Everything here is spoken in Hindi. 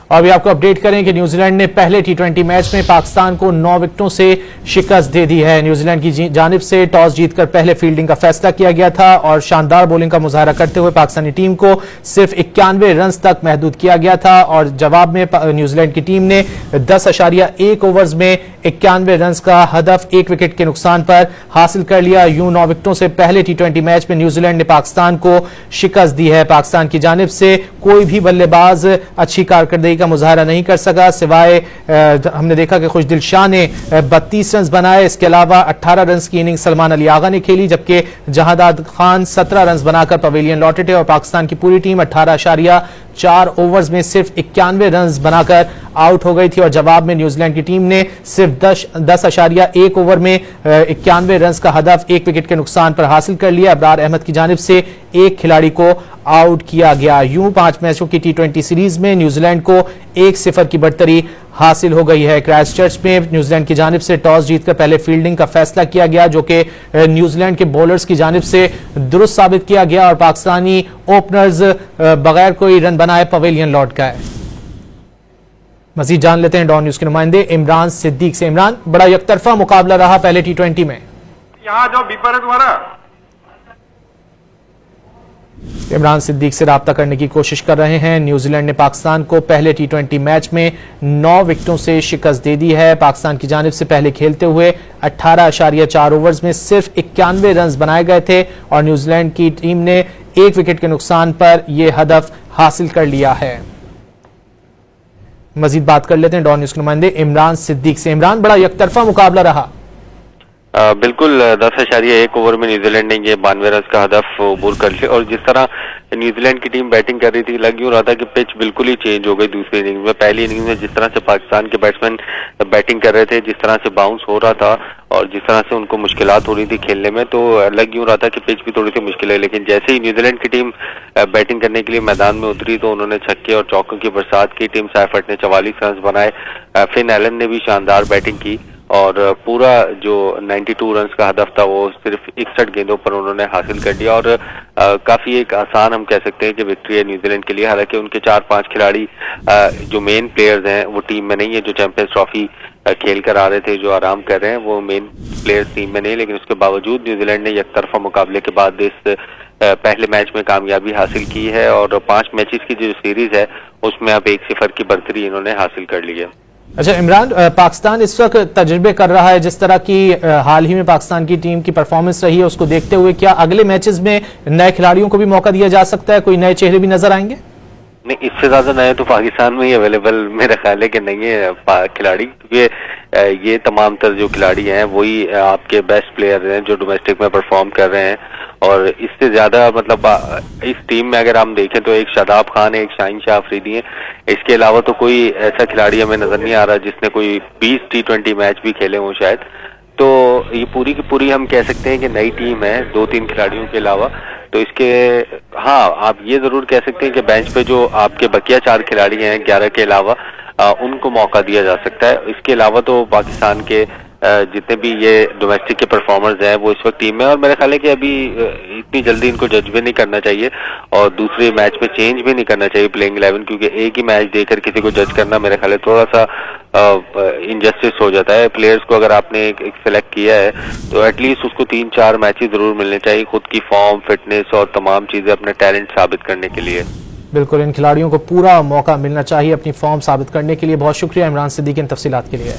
और अभी आपको अपडेट करें कि न्यूजीलैंड ने पहले टी20 मैच में पाकिस्तान को 9 विकेटों से शिकस्त दे दी है। न्यूजीलैंड की जानिब से टॉस जीतकर पहले फील्डिंग का फैसला किया गया था और शानदार बॉलिंग का मुजाहरा करते हुए पाकिस्तानी टीम को सिर्फ 91 रन तक महदूद किया गया था और जवाब में न्यूजीलैंड की टीम ने 10.1 ओवर्स में 91 रन का हदफ 1 विकेट के नुकसान पर हासिल कर लिया। यूं 9 विकेटों से पहले टी20 मैच में न्यूजीलैंड ने पाकिस्तान को शिकस्त दी है। पाकिस्तान की जानिब से कोई भी बल्लेबाज अच्छी कारकर्दगी का मुजाहरा नहीं कर सका, सिवाय हमने देखा कि खुशदिल शाह ने 32 रन बनाए। इसके अलावा 18 रन की इनिंग सलमान अली आगा ने खेली, जबकि जहादाद खान 17 रन बनाकर पवेलियन लौटे थे और पाकिस्तान की पूरी टीम 18.4 ओवर्स में सिर्फ 91 रन बनाकर आउट हो गई थी और जवाब में न्यूजीलैंड की टीम ने सिर्फ 10.1 ओवर में 91 रन का हदफ 1 विकेट के नुकसान पर हासिल कर लिया। अबरार अहमद की जानिब से एक खिलाड़ी को आउट किया गया। यूं 5 मैचों की टी20 सीरीज में न्यूजीलैंड को 1-0 की बढ़तरी हासिल हो गई है। क्राइस्टचर्च में न्यूजीलैंड की जानिब से टॉस जीतकर पहले फील्डिंग का फैसला किया गया, जो कि न्यूजीलैंड के बॉलर्स की जानिब से दुरुस्त साबित किया गया और पाकिस्तानी ओपनर्स बगैर कोई रन बनाए पवेलियन लौट गए। मजीद जान लेते हैं डॉन न्यूज के नुमाइंदे इमरान सिद्दीक से। इमरान, बड़ा यकतरफा मुकाबला रहा पहले टी20 में। यहाँ जो बीपर है तुम्हारा। इमरान सिद्दीक से राब्ता करने की कोशिश कर रहे हैं। न्यूजीलैंड ने पाकिस्तान को पहले टी20 मैच में 9 विकेटों से शिकस्त दे दी है। पाकिस्तान की जानिब से पहले खेलते हुए 18.4 ओवर्स में सिर्फ 91 रन बनाए गए थे और न्यूजीलैंड की टीम ने 1 विकेट के नुकसान पर यह हदफ हासिल कर लिया है। मजीद बात कर लेते हैं डॉन न्यूज के नुमाइंदे इमरान सिद्दीक से। इमरान, बड़ा यकतरफा मुकाबला रहा। बिल्कुल 10.1 ओवर में न्यूजीलैंड ने ये 92 रन का हदफ अबूर कर लिया और जिस तरह न्यूजीलैंड की टीम बैटिंग कर रही थी, लग यूं रहा था कि पिच बिल्कुल ही चेंज हो गई दूसरी इनिंग में। पहली इनिंग में जिस तरह से पाकिस्तान के बैट्समैन बैटिंग कर रहे थे, जिस तरह से बाउंस हो रहा था और जिस तरह से उनको मुश्किलात हो रही थी खेलने में, तो लग यूं रहा था कि पिच भी थोड़ी सी मुश्किल है। लेकिन जैसे ही न्यूजीलैंड की टीम बैटिंग करने के लिए मैदान में उतरी तो उन्होंने छक्के और चौकों की बरसात की। टीम सैफर्ट ने 44 रन बनाए, फिन एलन ने भी शानदार बैटिंग की और पूरा जो 92 रन का हदफ था वो सिर्फ 61 गेंदों पर उन्होंने हासिल कर दिया और काफी एक आसान हम कह सकते हैं कि विक्ट्री है न्यूजीलैंड के लिए। हालांकि उनके 4-5 खिलाड़ी जो मेन प्लेयर्स हैं वो टीम में नहीं है, जो चैंपियंस ट्रॉफी खेल कर आ रहे थे, जो आराम कर रहे हैं, वो मेन प्लेयर्स टीम में नहीं। लेकिन उसके बावजूद न्यूजीलैंड ने एकतरफा मुकाबले के बाद इस पहले मैच में कामयाबी हासिल की है और 5 मैचेस की जो सीरीज है उसमें अब 1-0 की बढ़तरी इन्होंने हासिल कर ली है। अच्छा इमरान, पाकिस्तान इस वक्त तजुर्बे कर रहा है, जिस तरह की हाल ही में पाकिस्तान की टीम की परफॉर्मेंस रही है, उसको देखते हुए क्या अगले मैचेस में नए खिलाड़ियों को भी मौका दिया जा सकता है? कोई नए चेहरे भी नजर आएंगे? नहीं, इससे ज्यादा नए तो पाकिस्तान में ही अवेलेबल मेरा ख्याल है कि नहीं है खिलाड़ी, क्योंकि ये तमाम तर जो खिलाड़ी हैं वही आपके बेस्ट प्लेयर हैं जो डोमेस्टिक में परफॉर्म कर रहे हैं। और इससे ज्यादा मतलब इस टीम में अगर हम देखें तो एक शादाब खान है, एक शाहीन शाह अफरीदी है, इसके अलावा तो कोई ऐसा खिलाड़ी हमें नजर नहीं आ रहा जिसने कोई 20 टी20 मैच भी खेले हों शायद। तो ये पूरी की पूरी हम कह सकते हैं कि नई टीम है 2-3 खिलाड़ियों के अलावा। तो इसके हाँ, आप ये जरूर कह सकते हैं कि बेंच पे जो आपके बकिया 4 खिलाड़ी हैं 11 के अलावा, उनको मौका दिया जा सकता है। इसके अलावा तो पाकिस्तान के जितने भी ये डोमेस्टिक के परफॉर्मर्स हैं वो इस वक्त टीम में, और मेरे ख्याल है कि अभी इतनी जल्दी इनको जज भी नहीं करना चाहिए और दूसरे मैच में चेंज भी नहीं करना चाहिए प्लेइंग 11, क्योंकि एक ही मैच देकर किसी को जज करना मेरे ख्याल है थोड़ा सा इनजस्टिस हो जाता है। प्लेयर्स को अगर आपने एक सिलेक्ट किया है तो एटलीस्ट उसको 3-4 मैचेस जरूर मिलने चाहिए खुद की फॉर्म, फिटनेस और तमाम चीजें अपने टैलेंट साबित करने के लिए। बिल्कुल, इन खिलाड़ियों को पूरा मौका मिलना चाहिए अपनी फॉर्म साबित करने के लिए। बहुत शुक्रिया इमरान सिद्दीकी इन तफसीलात के लिए।